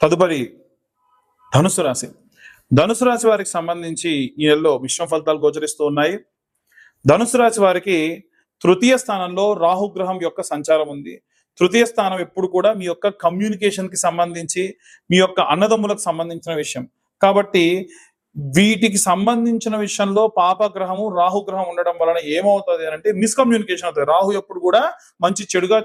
తదుపరి ధనుసు రాశి. ధనుసు రాశి వారికి సంబంధించి ఈ నెలలో మిశ్రమ ఫలితాలు గోచరిస్తూ ఉన్నాయి. ధనుసు రాశి వారికి తృతీయ స్థానంలో రాహుగ్రహం యొక్క సంచారం ఉంది. తృతీయ స్థానం ఎప్పుడు కూడా మీ యొక్క కమ్యూనికేషన్ కి సంబంధించి, మీ యొక్క అన్నదమ్ములకు సంబంధించిన విషయం కాబట్టి వీటికి సంబంధించిన విషయంలో పాపగ్రహము రాహుగ్రహం ఉండడం వలన ఏమవుతుంది అంటే మిస్కమ్యూనికేషన్ అవుతుంది. రాహు ఎప్పుడు కూడా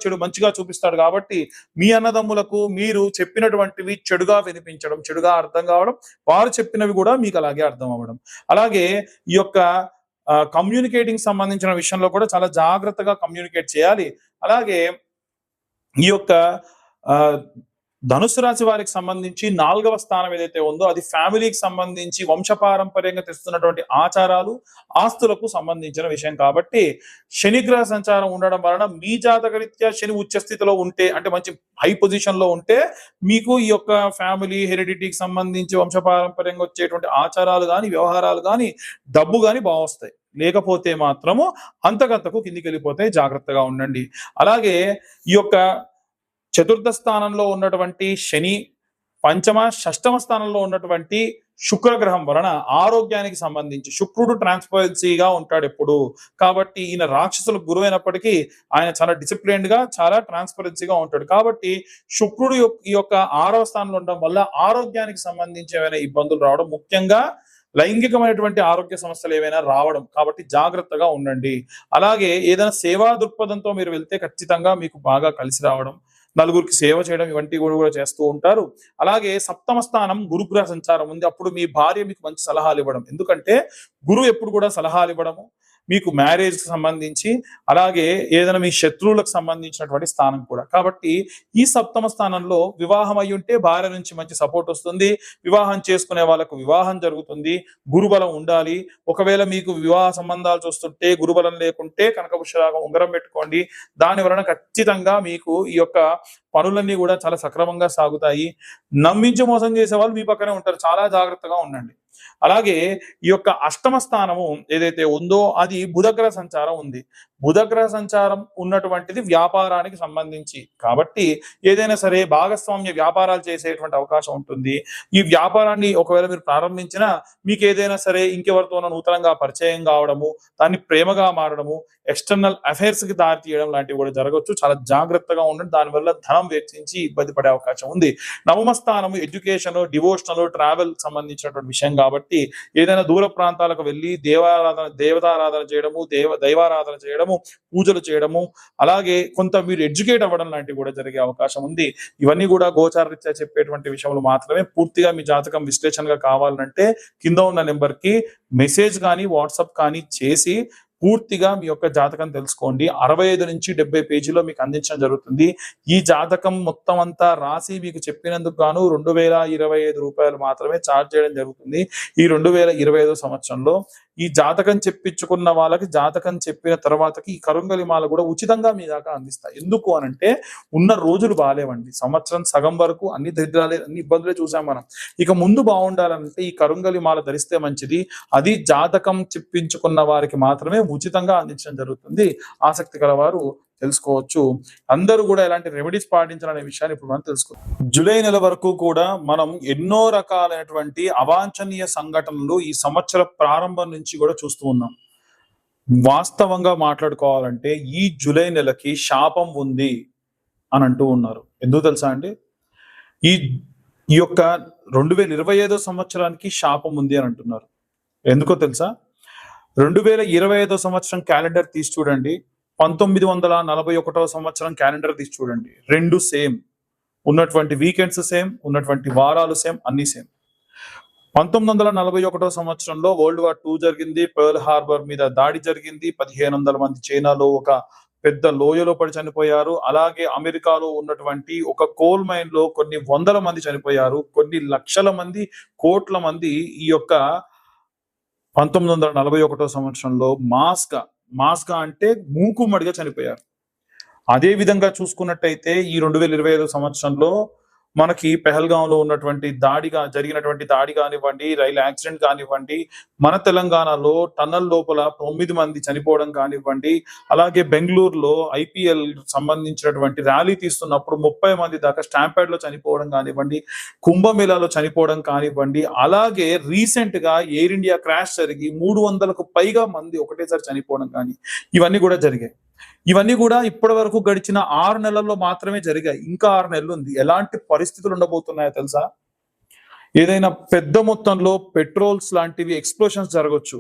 చెడు మంచిగా చూపిస్తాడు కాబట్టి మీ అన్నదమ్ములకు మీరు చెప్పినటువంటివి చెడుగా వినిపించడం, చెడుగా అర్థం కావడం, వారు చెప్పినవి కూడా మీకు అలాగే అర్థం అవ్వడం. అలాగే ఈ యొక్క కమ్యూనికేటింగ్ సంబంధించిన విషయంలో కూడా చాలా జాగ్రత్తగా కమ్యూనికేట్ చేయాలి. అలాగే ఈ యొక్క ధనుసు రాశి వారికి సంబంధించి 4వ స్థానం ఏదైతే ఉందో అది ఫ్యామిలీకి సంబంధించి వంశపారంపర్యంగా తెస్తున్నటువంటి ఆచారాలు, ఆస్తులకు సంబంధించిన విషయం కాబట్టి శనిగ్రహ సంచారం ఉండడం వలన మీ జాతకరీత్యా శని ఉచ్చ స్థితిలో ఉంటే, అంటే మంచి హై పొజిషన్ లో ఉంటే మీకు ఈ యొక్క ఫ్యామిలీ హెరిడిటీకి సంబంధించి వంశపారంపర్యంగా వచ్చేటువంటి ఆచారాలు కానీ, వ్యవహారాలు కానీ, డబ్బు కానీ బాగా వస్తాయి. లేకపోతే మాత్రము అంతకంతకు కిందికి వెళ్ళిపోతే జాగ్రత్తగా ఉండండి. అలాగే ఈ యొక్క చతుర్థ స్థానంలో ఉన్నటువంటి శని, పంచమ షష్టమ స్థానంలో ఉన్నటువంటి శుక్రగ్రహం వలన ఆరోగ్యానికి సంబంధించి శుక్రుడు ట్రాన్స్పరెన్సీగా ఉంటాడు ఎప్పుడు. కాబట్టి ఈయన రాక్షసులకు గురువు అయినప్పటికీ ఆయన చాలా డిసిప్లిన్డ్ గా, చాలా ట్రాన్స్పరెన్సీగా ఉంటాడు. కాబట్టి శుక్రుడు ఈ యొక్క 6వ స్థానంలో ఉండడం వల్ల ఆరోగ్యానికి సంబంధించి ఏమైనా ఇబ్బందులు రావడం, ముఖ్యంగా లైంగికమైనటువంటి ఆరోగ్య సమస్యలు ఏవైనా రావడం, కాబట్టి జాగ్రత్తగా ఉండండి. అలాగే ఏదైనా సేవా దృక్పథంతో మీరు వెళ్తే ఖచ్చితంగా మీకు బాగా కలిసి రావడం, నలుగురికి సేవ చేయడం ఇవంటి కూడా చేస్తూ ఉంటారు. అలాగే 7వ స్థానం గురుగ్రహ సంచారం ఉంది. అప్పుడు మీ భార్య మీకు మంచి సలహాలు ఇవ్వడం, ఎందుకంటే గురువు ఎప్పుడు కూడా సలహాలు ఇవ్వడము మీకు మ్యారేజ్ కి సంబంధించి, అలాగే ఏదైనా మీ శత్రువులకు సంబంధించినటువంటి స్థానం కూడా. కాబట్టి ఈ 7వ స్థానంలో వివాహం అయి ఉంటే భార్య నుంచి మంచి సపోర్ట్ వస్తుంది. వివాహం చేసుకునే వాళ్ళకు వివాహం జరుగుతుంది. గురుబలం ఉండాలి. ఒకవేళ మీకు వివాహ సంబంధాలు చూస్తుంటే గురుబలం లేకుంటే కనకపుష్యరాగం ఉంగరం పెట్టుకోండి. దాని వలన ఖచ్చితంగా మీకు ఈ యొక్క పనులన్నీ కూడా చాలా సక్రమంగా సాగుతాయి. నమ్మించి మోసం చేసే వాళ్ళు మీ పక్కనే ఉంటారు, చాలా జాగ్రత్తగా ఉండండి. అలాగే ఈ యొక్క 8వ స్థానము ఏదైతే ఉందో అది బుధగ్రహ సంచారం ఉంది. బుధగ్రహ సంచారం ఉన్నటువంటిది వ్యాపారానికి సంబంధించి కాబట్టి ఏదైనా సరే భాగస్వామ్య వ్యాపారాలు చేసేటువంటి అవకాశం ఉంటుంది. ఈ వ్యాపారాన్ని ఒకవేళ మీరు ప్రారంభించినా మీకు ఏదైనా సరే ఇంకెవరితోనో నూతనంగా పరిచయం కావడము, దాన్ని ప్రేమగా మారడము, ఎక్స్టర్నల్ అఫైర్స్ కి దారి తీయడం లాంటివి కూడా జరగవచ్చు. చాలా జాగ్రత్తగా ఉండండి. దానివల్ల ధనం వెచ్చించి ఇబ్బంది పడే అవకాశం ఉంది. 9వ స్థానము ఎడ్యుకేషన్, డివోషనల్, ట్రావెల్ సంబంధించినటువంటి విషయం కాబట్టి ఏదైనా దూర ప్రాంతాలకు వెళ్ళి దేవతారాధన చేయడము, దైవారాధన చేయడము, పూజలు చేయడము, అలాగే కొంత మీరు ఎడ్యుకేట్ అవ్వడం లాంటివి కూడా జరిగే అవకాశం ఉంది. ఇవన్నీ కూడా గోచారరీత్యా చెప్పేటువంటి విషయంలో మాత్రమే. పూర్తిగా మీ జాతకం విశ్లేషణగా కావాలంటే కింద ఉన్న నెంబర్ కి మెసేజ్ కానీ, వాట్సాప్ కానీ చేసి పూర్తిగా మీ యొక్క జాతకం తెలుసుకోండి. 65 నుంచి 70 పేజీలో మీకు అందించడం జరుగుతుంది. ఈ జాతకం మొత్తం అంతా రాసి మీకు చెప్పినందుకు గాను 2025 రూపాయలు మాత్రమే ఛార్జ్ చేయడం జరుగుతుంది. ఈ 2025 సంవత్సరంలో ఈ జాతకం చెప్పించుకున్న వాళ్ళకి జాతకం చెప్పిన తర్వాతకి ఈ కరుంగలి మాల కూడా ఉచితంగా మీ దాకా అందిస్తాయి. ఎందుకు అనంటే ఉన్న రోజులు బాగాలేవండి. సంవత్సరం సగం వరకు అన్ని దరిద్రాలే, అన్ని ఇబ్బందులే చూసాం మనం. ఇక ముందు బాగుండాలంటే ఈ కరుంగలి మాల ధరిస్తే మంచిది. అది జాతకం చెప్పించుకున్న వారికి మాత్రమే ఉచితంగా అందించడం జరుగుతుంది. ఆసక్తి గల వారు తెలుసుకోవచ్చు. అందరూ కూడా ఎలాంటి రెమెడీస్ పాటించాలనే విషయాన్ని ఇప్పుడు మనం తెలుసుకోవచ్చు. జూలై నెల వరకు కూడా మనం ఎన్నో రకాలైనటువంటి అవాంఛనీయ సంఘటనలు ఈ సంవత్సర ప్రారంభం నుంచి కూడా చూస్తూ ఉన్నాం. వాస్తవంగా మాట్లాడుకోవాలంటే ఈ జూలై నెలకి శాపం ఉంది అని అంటూ ఉన్నారు. ఎందుకు తెలుసా అండి? ఈ యొక్క 2025 సంవత్సరానికి శాపం ఉంది అని అంటున్నారు. ఎందుకో తెలుసా? 2025 సంవత్సరం క్యాలెండర్ తీసి చూడండి, 1941 సంవత్సరం క్యాలెండర్ తీసి చూడండి. రెండు సేమ్, ఉన్నటువంటి వీకెండ్స్ సేమ్, ఉన్నటువంటి వారాలు సేమ్, అన్ని సేమ్. 1941 సంవత్సరంలో వరల్డ్ వార్ 2 జరిగింది. పర్ల్ హార్బర్ మీద దాడి జరిగింది. 1500 మంది చైనాలో ఒక పెద్ద లోయలో పడి చనిపోయారు. అలాగే అమెరికాలో ఉన్నటువంటి ఒక కోల్ మైన్ లో కొన్ని వందల మంది చనిపోయారు. కొన్ని లక్షల మంది, కోట్ల మంది ఈ యొక్క 1941 సంవత్సరంలో మాస్గా అంటే మూకుమ్మడిగా చనిపోయారు. అదే విధంగా చూసుకున్నట్టయితే ఈ 2025 సంవత్సరంలో మనకి పెహల్గాంలో ఉన్నటువంటి జరిగినటువంటి దాడి కానివ్వండి, రైలు యాక్సిడెంట్ కానివ్వండి, మన తెలంగాణలో టన్నల్ లోపల 9 మంది చనిపోవడం కానివ్వండి, అలాగే బెంగళూరులో ఐపీఎల్ సంబంధించినటువంటి ర్యాలీ తీస్తున్నప్పుడు 30 మంది దాకా స్టాంపేడ్ లో చనిపోవడం కానివ్వండి, కుంభమేళాలో చనిపోవడం కానివ్వండి, అలాగే రీసెంట్ గా ఎయిర్ ఇండియా క్రాష్ జరిగి 300కు పైగా మంది ఒకటేసారి చనిపోవడం కానీ ఇవన్నీ కూడా జరిగాయి. ఇవన్నీ కూడా ఇప్పటి వరకు గడిచిన 6 నెలల్లో మాత్రమే జరిగాయి. ఇంకా 6 నెలలు ఉంది. ఎలాంటి పరిస్థితులు ఉండబోతున్నాయో తెలుసా? ఏదైనా పెద్ద మొత్తంలో పెట్రోల్స్ లాంటివి ఎక్స్ప్లోషన్స్ జరగవచ్చు.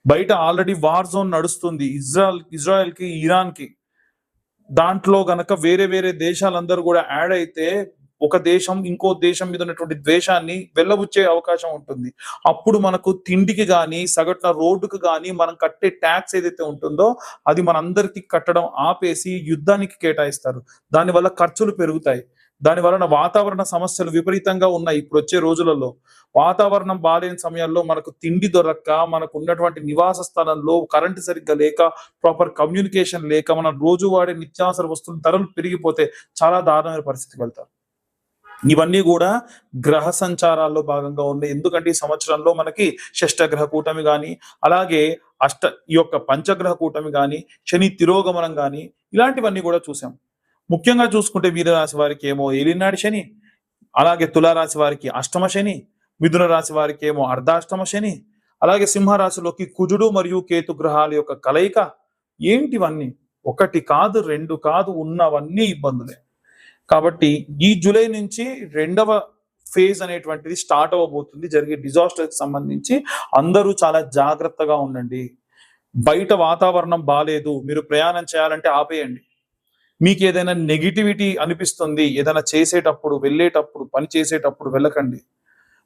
బయట ఆల్రెడీ వార్ జోన్ నడుస్తుంది ఇజ్రాయెల్ కి, ఇరాన్ కి. దాంట్లో గనక వేరే వేరే దేశాలందరూ కూడా యాడ్ అయితే ఒక దేశం ఇంకో దేశం మీద ఉన్నటువంటి ద్వేషాన్ని వెళ్ళబుచ్చే అవకాశం ఉంటుంది. అప్పుడు మనకు తిండికి కానీ, సగటున రోడ్డుకు కానీ మనం కట్టే ట్యాక్స్ ఏదైతే ఉంటుందో అది మనందరికీ కట్టడం ఆపేసి యుద్ధానికి కేటాయిస్తారు. దానివల్ల ఖర్చులు పెరుగుతాయి. దాని వలన వాతావరణ సమస్యలు విపరీతంగా ఉన్నాయి. ఇప్పుడు వచ్చే రోజులలో వాతావరణం బాలేని సమయాల్లో మనకు తిండి దొరక్క, మనకు ఉన్నటువంటి నివాస స్థలంలో కరెంటు సరిగ్గా లేక, ప్రాపర్ కమ్యూనికేషన్ లేక, మన రోజు వాడే నిత్యావసర వస్తువుల ధరలు పెరిగిపోతే చాలా దారుణమైన పరిస్థితికి వెళ్తారు. ఇవన్నీ కూడా గ్రహ సంచారాల్లో భాగంగా ఉన్నాయి. ఎందుకంటే ఈ సంవత్సరంలో మనకి షష్టగ్రహ కూటమి కానీ, అలాగే ఈ యొక్క పంచగ్రహ కూటమి కానీ, శని తిరోగమనం కానీ ఇలాంటివన్నీ కూడా చూసాం. ముఖ్యంగా చూసుకుంటే మీనరాశి వారికి ఏమో ఏలినాటి శని, అలాగే తులారాశి వారికి అష్టమ శని, మిథున రాశి వారికి ఏమో అర్ధాష్టమ శని, అలాగే సింహరాశిలోకి కుజుడు మరియు కేతు గ్రహాల యొక్క కలయిక. ఏంటివన్నీ? ఒకటి కాదు, రెండు కాదు, ఉన్నవన్నీ ఇబ్బందులే. కాబట్టి ఈ జూలై నుంచి 2వ ఫేజ్ అనేటువంటిది స్టార్ట్ అవ్వబోతుంది. జరిగే డిజాస్టర్ కి సంబంధించి అందరూ చాలా జాగ్రత్తగా ఉండండి. బయట వాతావరణం బాలేదు, మీరు ప్రయాణం చేయాలంటే ఆపేయండి. మీకు ఏదైనా నెగిటివిటీ అనిపిస్తుంది, ఏదైనా చేసేటప్పుడు, వెళ్ళేటప్పుడు, పని చేసేటప్పుడు వెళ్ళకండి.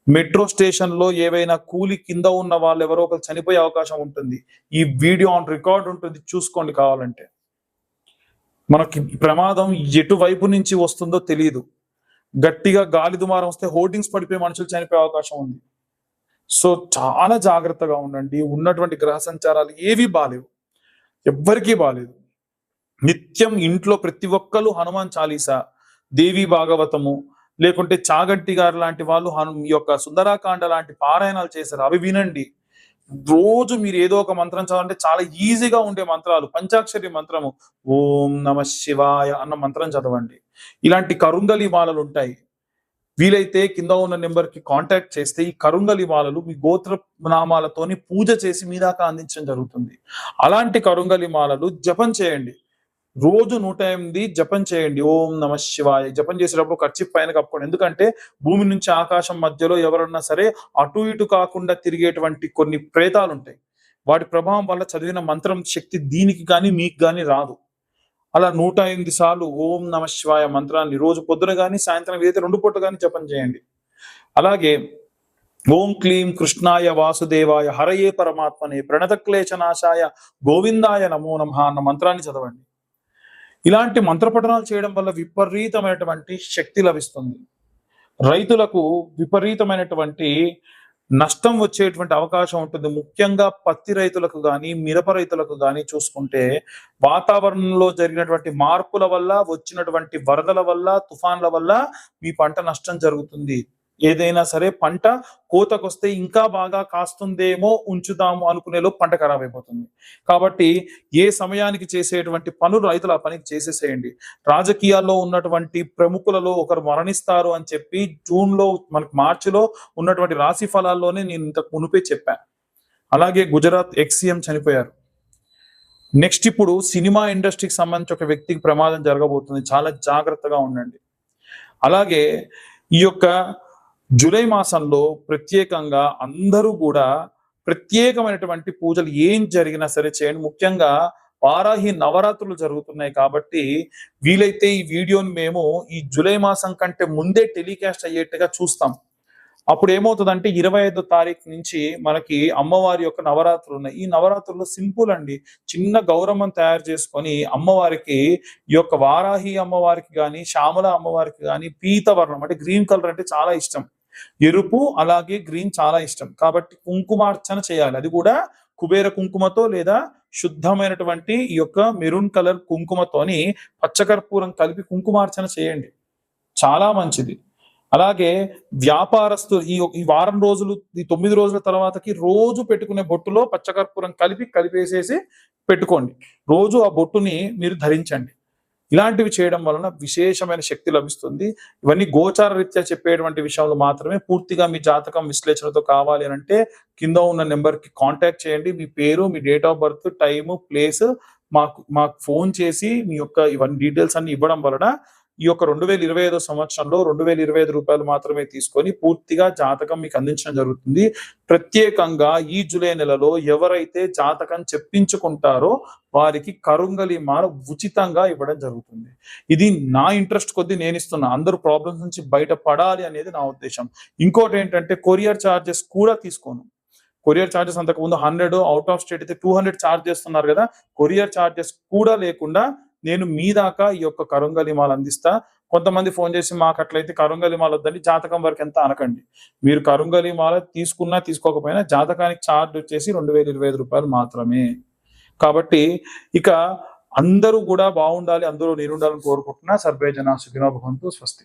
మెట్రో స్టేషన్ లో ఏవైనా కూలి కింద ఉన్న వాళ్ళు ఎవరో ఒకరు చనిపోయే అవకాశం ఉంటుంది. ఈ వీడియో ఆన్ రికార్డ్ ఉంటుంది, చూసుకోండి కావాలంటే. మనకి ప్రమాదం ఎటువైపు నుంచి వస్తుందో తెలియదు. గట్టిగా గాలి దుమారం వస్తే హోర్డింగ్స్ పడిపోయి మనుషులు చనిపోయే అవకాశం ఉంది. సో చాలా జాగ్రత్తగా ఉండండి. ఉన్నటువంటి గ్రహ సంచారాలు ఏవి బాలేవు, ఎవ్వరికీ బాలేదు. నిత్యం ఇంట్లో ప్రతి ఒక్కరు హనుమాన్ చాలీసా, దేవి భాగవతము, లేకుంటే చాగంటి గారు లాంటి వాళ్ళు ఈ యొక్క సుందరాకాండ లాంటి పారాయణాలు చేశారు, అవి వినండి. రోజు మీరు ఏదో ఒక మంత్రం చదవాలంటే చాలా ఈజీగా ఉండే మంత్రాలు, పంచాక్షరి మంత్రము ఓం నమ శివాయ అన్న మంత్రం చదవండి. ఇలాంటి కరుంగలి మాలలు ఉంటాయి. వీలైతే కింద ఉన్న నెంబర్ కి కాంటాక్ట్ చేస్తే ఈ కరుంగలి మాలలు మీ గోత్ర నామాలతోని పూజ చేసి మీ దాకా అందించడం జరుగుతుంది. అలాంటి కరుంగలి మాలలు జపం చేయండి. రోజు 108 జపం చేయండి. ఓం నమ శివాయ జపం చేసేటప్పుడు ఖర్చు పైన కప్పుకోండి. ఎందుకంటే భూమి నుంచి ఆకాశం మధ్యలో ఎవరన్నా సరే అటు ఇటు కాకుండా తిరిగేటువంటి కొన్ని ప్రేతాలు ఉంటాయి. వాటి ప్రభావం వల్ల చదివిన మంత్రం శక్తి దీనికి కానీ మీకు కానీ రాదు. అలా 108 సార్లు ఓం నమ శివాయ మంత్రాన్ని రోజు పొద్దున కానీ సాయంత్రం ఏదైతే 2 పూట కానీ జపం చేయండి. అలాగే ఓం క్లీం కృష్ణాయ వాసుదేవాయ హరయే పరమాత్మనే ప్రణతక్లేశనాశాయ గోవిందాయ నమో నమః అన్న మంత్రాన్ని చదవండి. ఇలాంటి మంత్రపఠనాలు చేయడం వల్ల విపరీతమైనటువంటి శక్తి లభిస్తుంది. రైతులకు విపరీతమైనటువంటి నష్టం వచ్చేటువంటి అవకాశం ఉంటుంది. ముఖ్యంగా పత్తి రైతులకు కానీ, మిరప రైతులకు కానీ చూసుకుంటే వాతావరణంలో జరిగినటువంటి మార్పుల వల్ల, వచ్చినటువంటి వరదల వల్ల, తుఫాన్ల వల్ల మీ పంట నష్టం జరుగుతుంది. ఏదైనా సరే పంట కోతకొస్తే ఇంకా బాగా కాస్తుందేమో ఉంచుదాము అనుకునేలో పంట ఖరాబ్ అయిపోతుంది. కాబట్టి ఏ సమయానికి చేసేటువంటి పనులు రైతులు ఆ పనికి చేసేసేయండి. రాజకీయాల్లో ఉన్నటువంటి ప్రముఖులలో ఒకరు మరణిస్తారు అని చెప్పి జూన్లో మనకి మార్చిలో ఉన్నటువంటి రాశి ఫలాల్లోనే నేను ఇంతకు మునిపే చెప్పాను. అలాగే గుజరాత్ ఎక్స్-సీఎం చనిపోయారు. నెక్స్ట్ ఇప్పుడు సినిమా ఇండస్ట్రీకి సంబంధించి ఒక వ్యక్తికి ప్రమాదం జరగబోతుంది. చాలా జాగ్రత్తగా ఉండండి. అలాగే ఈ యొక్క జూలై మాసంలో ప్రత్యేకంగా అందరూ కూడా ప్రత్యేకమైనటువంటి పూజలు ఏం జరిగినా సరే చేయండి. ముఖ్యంగా వారాహి నవరాత్రులు జరుగుతున్నాయి కాబట్టి వీలైతే ఈ వీడియోని మేము ఈ జూలై మాసం కంటే ముందే టెలికాస్ట్ అయ్యేట్టుగా చూస్తాం. అప్పుడు ఏమవుతుందంటే 25వ తారీఖు నుంచి మనకి అమ్మవారి యొక్క నవరాత్రులు ఉన్నాయి. ఈ నవరాత్రుల్లో సింపుల్ అండి, చిన్న గౌరమ్మం తయారు చేసుకొని అమ్మవారికి, ఈ యొక్క వారాహి అమ్మవారికి కానీ, శ్యామల అమ్మవారికి కానీ పీతవర్ణం అంటే గ్రీన్ కలర్ అంటే చాలా ఇష్టం. ఎరుపు అలాగే గ్రీన్ చాలా ఇష్టం కాబట్టి కుంకుమార్చన చేయాలి. అది కూడా కుబేర కుంకుమతో లేదా శుద్ధమైనటువంటి ఈ యొక్క మెరూన్ కలర్ కుంకుమతోని పచ్చకర్పూరం కలిపి కుంకుమార్చన చేయండి. చాలా మంచిది. అలాగే ఈ వారం రోజులు, ఈ 9 రోజుల తర్వాతకి రోజు పెట్టుకునే బొట్టులో పచ్చకర్పూరం కలిపేసేసి పెట్టుకోండి. రోజు ఆ బొట్టుని మీరు ధరించండి. ఇలాంటివి చేయడం వలన విశేషమైన శక్తి లభిస్తుంది. ఇవన్నీ గోచార రీత్యా చెప్పేటువంటి విషయాలు మాత్రమే. పూర్తిగా మీ జాతకం విశ్లేషణతో కావాలి అనంటే కింద ఉన్న నెంబర్‌కి కాంటాక్ట్ చేయండి. మీ పేరు, మీ date of birth, time, place మాకు ఫోను చేసి మీ యొక్క ఇవన్నీ డీటెయిల్స్ అన్నీ ఇవ్వడం వలన ఈ యొక్క 2025 సంవత్సరంలో రూ. 2025 మాత్రమే తీసుకొని పూర్తిగా జాతకం మీకు అందించడం జరుగుతుంది. ప్రత్యేకంగా ఈ జూలై నెలలో ఎవరైతే జాతకం చెప్పించుకుంటారో వారికి కరుంగలి మాల ఉచితంగా ఇవ్వడం జరుగుతుంది. ఇది నా ఇంట్రెస్ట్ కొద్దీ నేనిస్తున్నా. అందరూ ప్రాబ్లమ్స్ నుంచి బయట పడాలి అనేది నా ఉద్దేశ్యం. ఇంకోటేంటంటే కొరియర్ చార్జెస్ కూడా తీసుకోను. కొరియర్ చార్జెస్ అంతకుముందు 100 ఔట్ ఆఫ్ స్టేట్ అయితే 200 చార్జ్ చేస్తున్నారు కదా! కొరియర్ చార్జెస్ కూడా లేకుండా నేను మీ దాకా ఈ యొక్క కరుంగలి మాల అందిస్తా. కొంతమంది ఫోను చేసి మాకట్లయితే కరుంగలి మాల వద్దండి, జాతకం వరకెంత అనకండి. మీరు కరుంగలి మాల తీసుకున్నా, తీసుకోకపోయినా జాతకానికి చార్జ్ వచ్చేసి రూ. 2025 మాత్రమే. కాబట్టి ఇక అందరూ గూడా బావుండాలి, అందరూ నేనుండాలని కోరుకుంటున్నా. సర్వే జనా సుఖినో భవంతు. స్వస్తి.